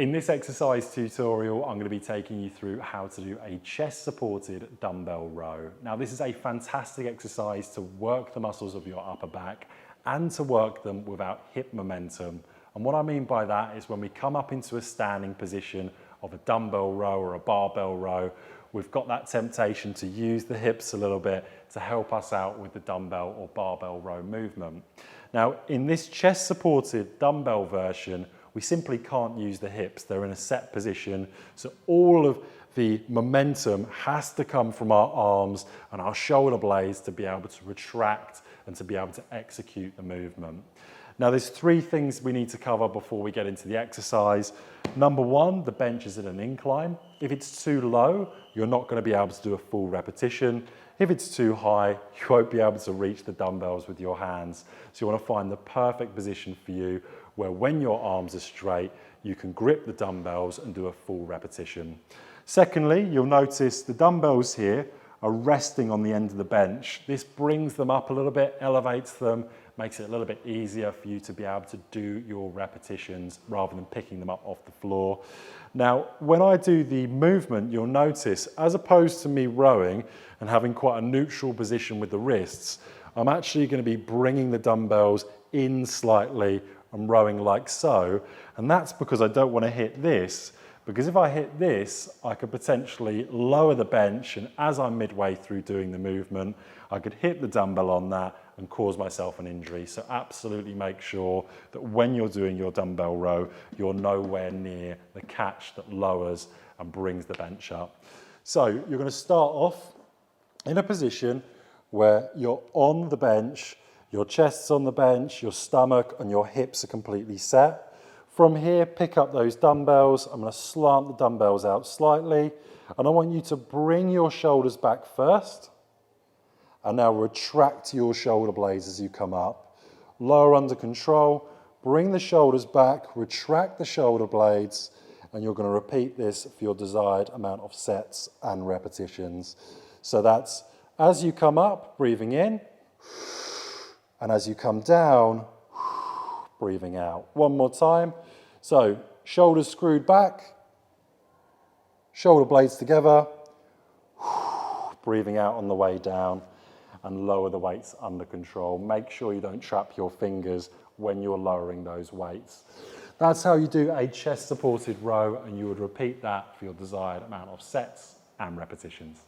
In this exercise tutorial, I'm going to be taking you through how to do a chest-supported dumbbell row. Now, this is a fantastic exercise to work the muscles of your upper back and to work them without hip momentum. And what I mean by that is when we come up into a standing position of a dumbbell row or a barbell row, we've got that temptation to use the hips a little bit to help us out with the dumbbell or barbell row movement. Now, in this chest-supported dumbbell version, we simply can't use the hips. They're in a set position, so all of the momentum has to come from our arms and our shoulder blades to be able to retract and to be able to execute the movement. Now, there's three things we need to cover before we get into the exercise. Number one, the bench is at an incline. If it's too low, you're not going to be able to do a full repetition. If it's too high, you won't be able to reach the dumbbells with your hands. So you want to find the perfect position for you where when your arms are straight, you can grip the dumbbells and do a full repetition. Secondly, you'll notice the dumbbells here are resting on the end of the bench. This brings them up a little bit, elevates them, makes it a little bit easier for you to be able to do your repetitions rather than picking them up off the floor. Now, when I do the movement, you'll notice, as opposed to me rowing and having quite a neutral position with the wrists, I'm actually going to be bringing the dumbbells in slightly and rowing like so. And that's because I don't want to hit this, because if I hit this, I could potentially lower the bench, and as I'm midway through doing the movement, I could hit the dumbbell on that and cause myself an injury. So absolutely make sure that when you're doing your dumbbell row, you're nowhere near the catch that lowers and brings the bench up. So you're going to start off in a position where you're on the bench, your chest's on the bench, your stomach and your hips are completely set. From here, pick up those dumbbells. I'm going to slant the dumbbells out slightly, and I want you to bring your shoulders back first, and now retract your shoulder blades as you come up. Lower under control, bring the shoulders back, retract the shoulder blades, and you're going to repeat this for your desired amount of sets and repetitions. So that's as you come up, breathing in, and as you come down, breathing out. One more time. So shoulders screwed back, shoulder blades together, breathing out on the way down, and lower the weights under control. Make sure you don't trap your fingers when you're lowering those weights. That's how you do a chest supported row, and you would repeat that for your desired amount of sets and repetitions.